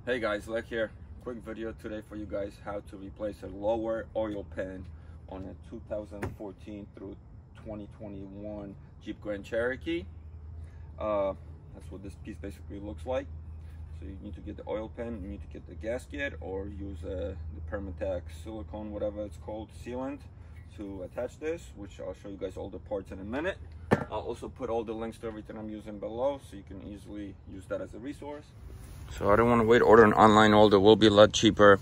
Hey guys, Lech here. Quick video today for you guys how to replace a lower oil pan on a 2014 through 2021 Jeep Grand Cherokee. That's what this piece basically looks like. So you need to get the oil pan, you need to get the gasket, or use the Permatex silicone, whatever it's called, sealant to attach this, which I'll show you guys all the parts in a minute. I'll also put all the links to everything I'm using below so you can easily use that as a resource. So I don't want to wait. Ordering online order will be a lot cheaper.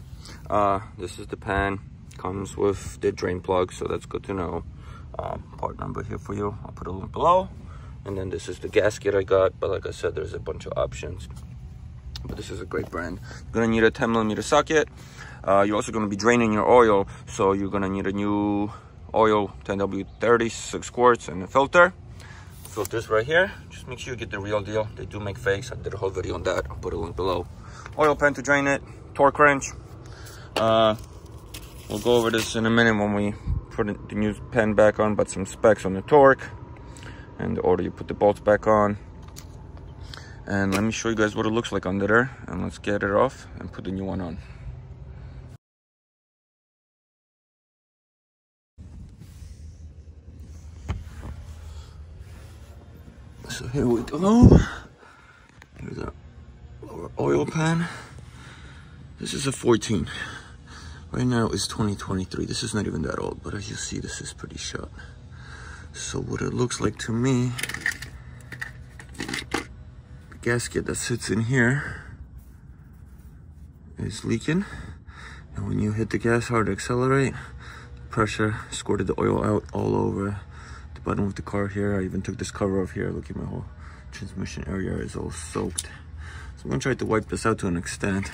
This is the pan, comes with the drain plug, so that's good to know. Part number here for you, I'll put a link below. And then this is the gasket I got, but like I said, there's a bunch of options. But this is a great brand. You're gonna need a 10mm socket. You're also gonna be draining your oil, so you're gonna need a new oil 10W30, 6 quarts, and a filter. Filters right here. Just make sure you get the real deal. They do make fakes. I did a whole video on that. I'll put a link below. Oil pan to drain it. Torque wrench. We'll go over this in a minute when we put the new pan back on, but some specs on the torque and the order you put the bolts back on. And let me show you guys what it looks like under there, and let's get it off and put the new one on. So here we go. Here's our oil pan. This is a 14. Right now it's 2023. This is not even that old, but as you see, this is pretty short. So what it looks like to me, the gasket that sits in here is leaking. And when you hit the gas hard to accelerate, pressure squirted the oil out all over the bottom of the car here. I even took this cover off here. Look at my whole transmission area is all soaked. So I'm gonna try to wipe this out to an extent.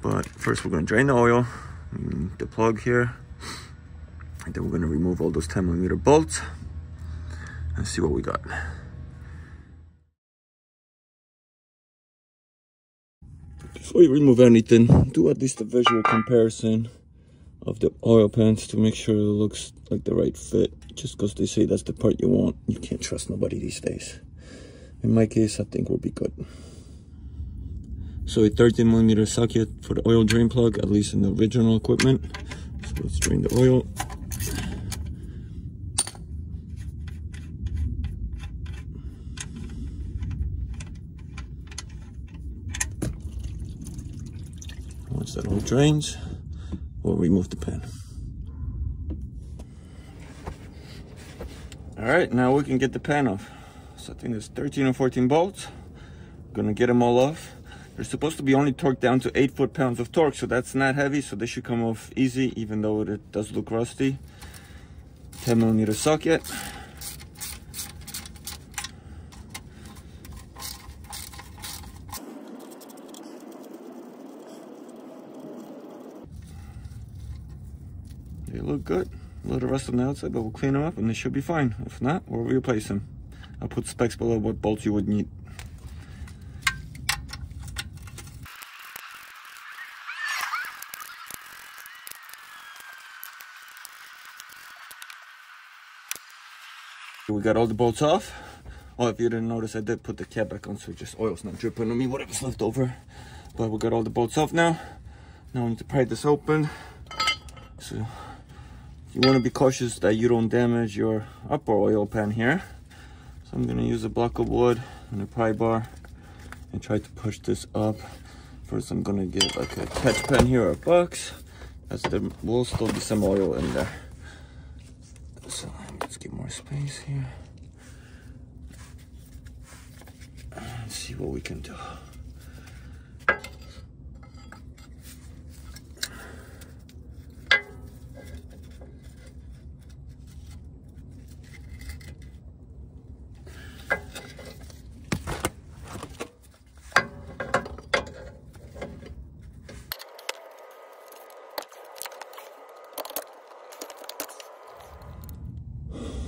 But first we're gonna drain the oil, the plug here, and then we're gonna remove all those 10mm bolts and see what we got. Before you remove anything, do at least a visual comparison of the oil pans to make sure it looks like the right fit. Just because they say that's the part you want, you can't trust nobody these days. In my case, I think we'll be good. So a 13mm socket for the oil drain plug, at least in the original equipment. So let's drain the oil. Once that all drains, we'll remove the pan. All right, now we can get the pan off. So I think there's 13 or 14 bolts. Gonna get them all off. They're supposed to be only torqued down to 8 foot-pounds of torque, so that's not heavy, so they should come off easy, even though it does look rusty. 10mm socket. They look good. A little rust on the outside, but we'll clean them up and they should be fine. If not, we'll replace them. I'll put specs below what bolts you would need. We got all the bolts off. Oh, if you didn't notice, I did put the cap back on, so just oil's not dripping on me, whatever's left over. But we got all the bolts off now. Now we need to pry this open. So you want to be cautious that you don't damage your upper oil pan here. So I'm going to use a block of wood and a pry bar and try to push this up. First I'm going to get like a catch pan here or a box, as there will still be some oil in there. So let's get more space here and see what we can do.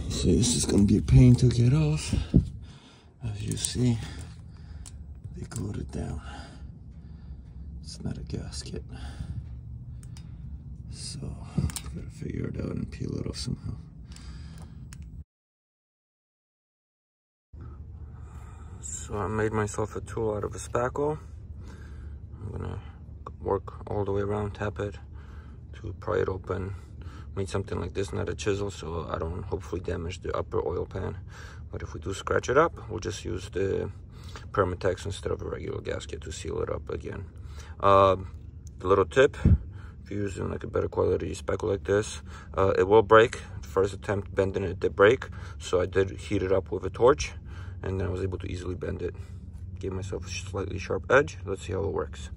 So this is going to be a pain to get off. As you see, they glued it down. It's not a gasket. So, gotta figure it out and peel it off somehow. So I made myself a tool out of a spackle. I'm gonna work all the way around, tap it to pry it open. Made something like this, not a chisel, so I don't hopefully damage the upper oil pan. But if we do scratch it up, we'll just use the Permatex instead of a regular gasket to seal it up again. The little tip, if you're using like a better quality spackle like this, it will break. First attempt bending it did break, so I did heat it up with a torch, and then I was able to easily bend it. Gave myself a slightly sharp edge. Let's see how it works.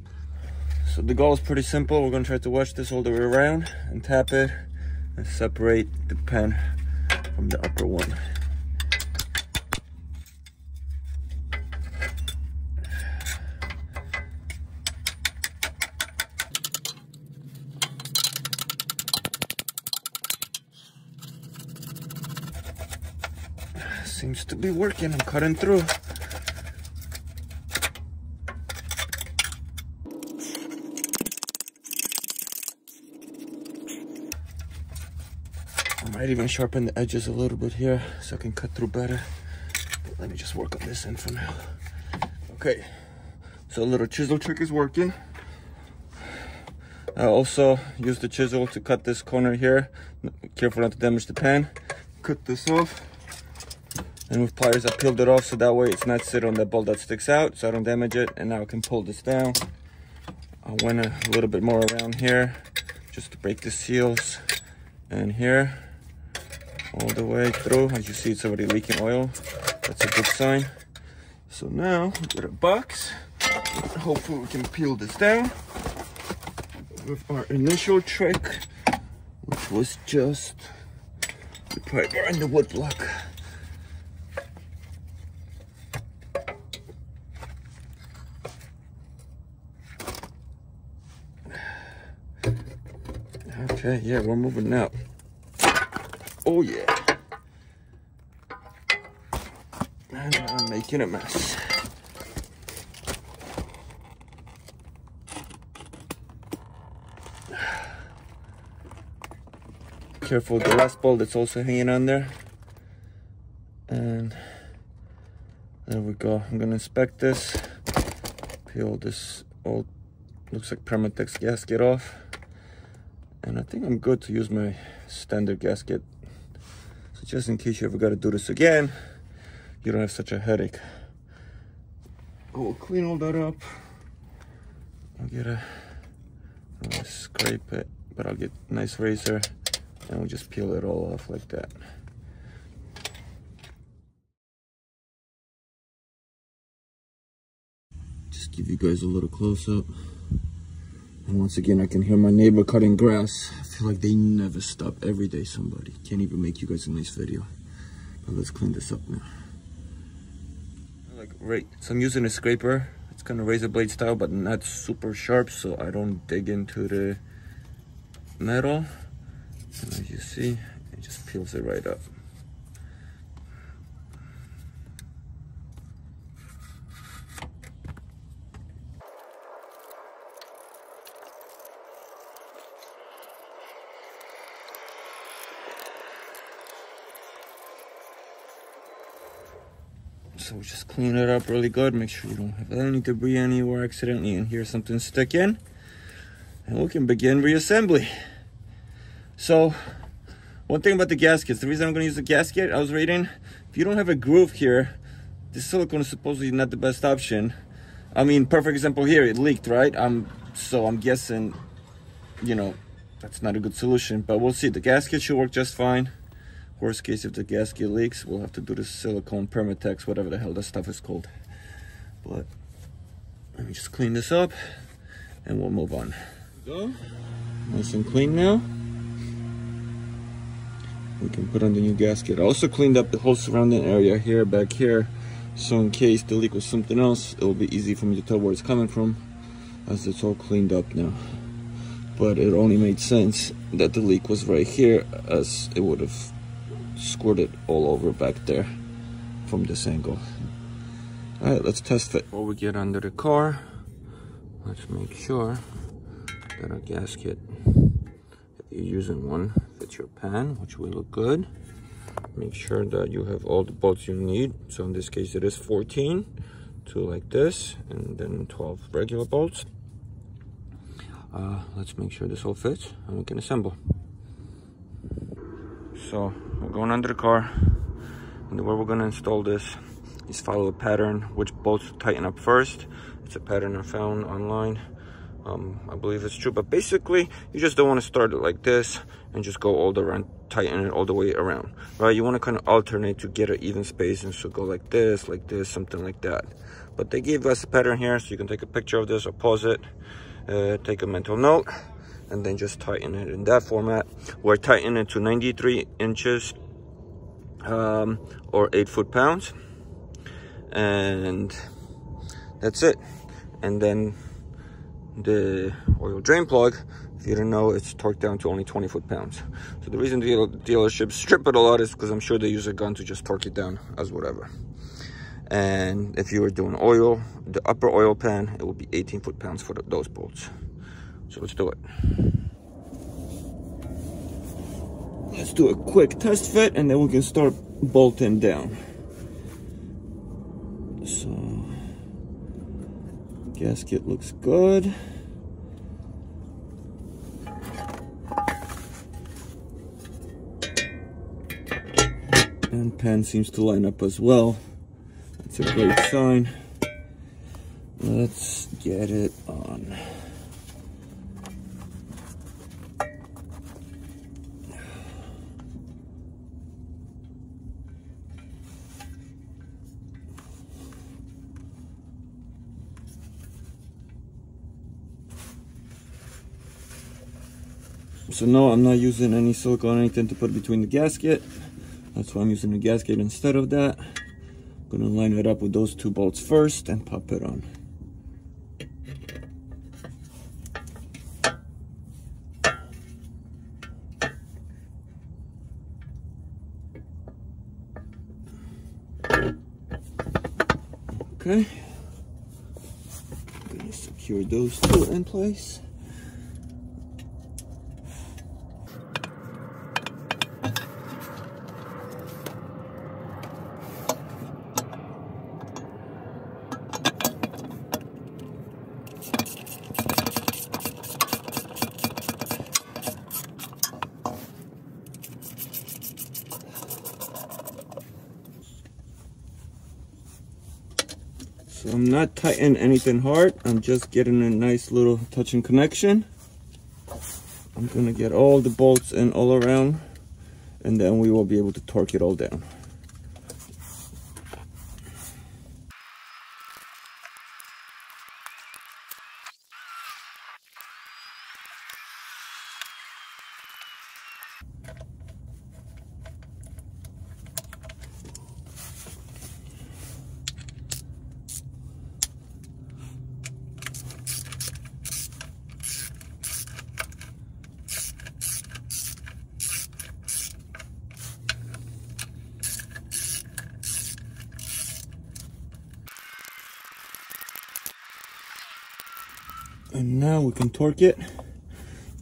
So the goal is pretty simple. We're gonna try to wash this all the way around and tap it and separate the pen from the upper one. Seems to be working. I'm cutting through. I might even sharpen the edges a little bit here so I can cut through better. But let me just work on this end for now. Okay, so a little chisel trick is working. I also use the chisel to cut this corner here. Careful not to damage the pen. Cut this off. And with pliers, I peeled it off so that way it's not sitting on that bolt that sticks out, so I don't damage it. And now I can pull this down. I went a little bit more around here just to break the seals. And here, all the way through. As you see, it's already leaking oil. That's a good sign. So now, we get a box. Hopefully we can peel this down with our initial trick, which was just the piper and the wood block. Okay, yeah, we're moving now. Oh yeah. And I'm making a mess. Careful with the last bolt that's also hanging on there. And there we go. I'm gonna inspect this. Peel this old, looks like Permatex gasket off. And I think I'm good to use my standard gasket. So just in case you ever got to do this again, you don't have such a headache. I will clean all that up. I'll scrape it, but I'll get a nice razor and we'll just peel it all off like that. Just give you guys a little close up. And once again, I can hear my neighbor cutting grass. I feel like they never stop. Every day somebody. Can't even make you guys a nice video. But let's clean this up now. So I'm using a scraper. It's kind of razor blade style, but not super sharp, so I don't dig into the metal. And as you see, it just peels it right up. So just clean it up really good. Make sure you don't have any debris anywhere accidentally and hear something stick in. And we can begin reassembly. So one thing about the gaskets, the reason I'm going to use the gasket, I was reading, if you don't have a groove here, the silicone is supposedly not the best option. I mean, perfect example here, it leaked, right? So I'm guessing, you know, that's not a good solution, but we'll see. The gasket should work just fine. Worst case, if the gasket leaks, we'll have to do the silicone Permatex, whatever the hell that stuff is called. But let me just clean this up and we'll move on. Go. Nice and clean now. We can put on the new gasket. I also cleaned up the whole surrounding area here, back here. So in case the leak was something else, it will be easy for me to tell where it's coming from, as it's all cleaned up now. But it only made sense that the leak was right here, as it would have squirted all over back there from this angle. All right, let's test fit. Before we get under the car, let's make sure that our gasket, if you're using one, fits your pan, which will look good. Make sure that you have all the bolts you need. So in this case, it is 14, 2 like this, and then 12 regular bolts. let's make sure this all fits and we can assemble. So we're going under the car, and where we're going to install this is follow a pattern which bolts tighten up first. It's a pattern I found online. I believe it's true, but basically you just don't want to start it like this and just go all the around, tighten it all the way around, right? You want to kind of alternate to get an even spacing, so go like this, something like that. But they gave us a pattern here, so you can take a picture of this or pause it, take a mental note, and then just tighten it in that format. We're tightening it to 93 inches or 8 foot-pounds, and that's it. And then the oil drain plug, if you didn't know, it's torqued down to only 20 foot-pounds. So the reason the dealerships strip it a lot is because I'm sure they use a gun to just torque it down as whatever. And if you were doing oil, the upper oil pan, it will be 18 foot-pounds for those bolts. So let's do it. Let's do a quick test fit, and then we can start bolting down. So gasket looks good. And pan seems to line up as well. That's a great sign. Let's get it on. So no, I'm not using any silicone or anything to put between the gasket. That's why I'm using the gasket instead of that. I'm gonna line it up with those 2 bolts first and pop it on. Okay. I'm gonna secure those 2 in place. So I'm not tightening anything hard. I'm just getting a nice little touching connection. I'm gonna get all the bolts in all around, and then we will be able to torque it all down. And now we can torque it.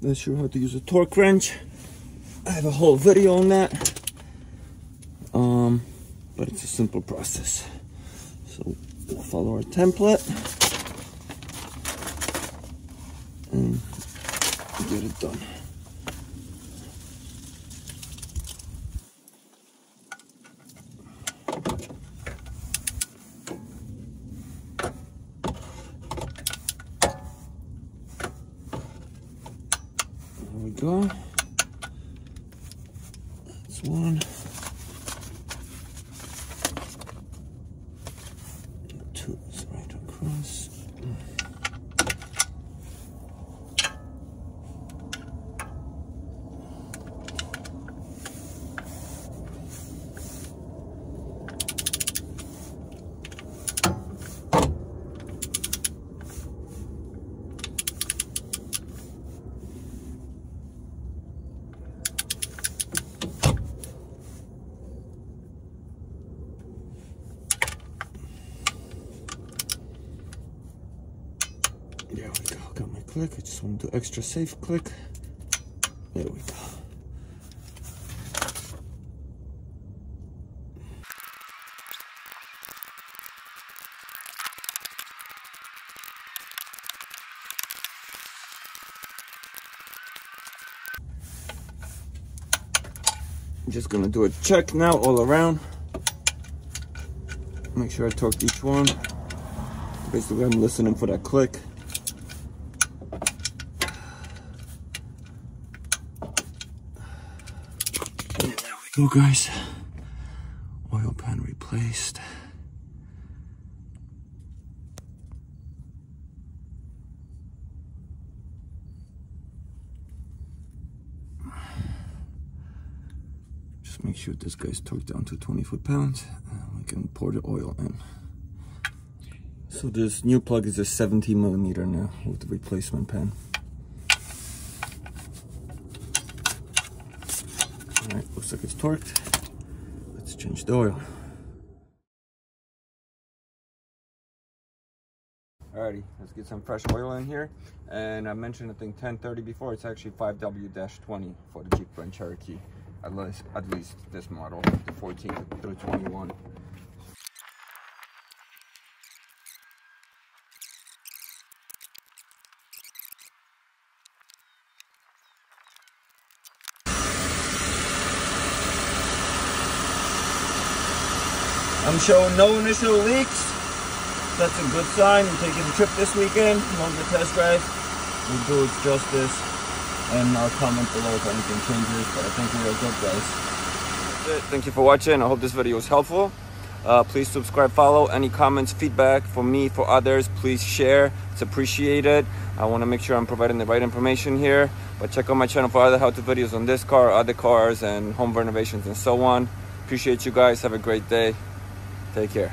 Not sure how to use a torque wrench. I have a whole video on that. But it's a simple process. So we'll follow our template and get it done. There we go. That's one. Two is right across. There we go, got my click. I just want to do extra safe click. There we go. I'm just gonna do a check now all around. Make sure I torqued each one. Basically, I'm listening for that click. There we go, guys. Oil pan replaced. Just make sure this guy's torqued down to 20 foot-pounds, and we can pour the oil in. So this new plug is a 17 millimeter now with the replacement pan. All right, looks like it's torqued. Let's change the oil. Alrighty, let's get some fresh oil in here. And I mentioned, I think 1030 before, it's actually 5W-20 for the Jeep Grand Cherokee. At least this model, the 14 through 21. I'm showing no initial leaks. That's a good sign. We're taking a trip this weekend, longer test drive. We'll do its justice, and I'll comment below if anything changes, but I think we are good, guys. That's it. Thank you for watching. I hope this video was helpful. Please subscribe, follow. Any comments, feedback for me, for others, please share. It's appreciated. I want to make sure I'm providing the right information here, but check out my channel for other how-to videos on this car, other cars, and home renovations and so on. Appreciate you guys. Have a great day. Take care.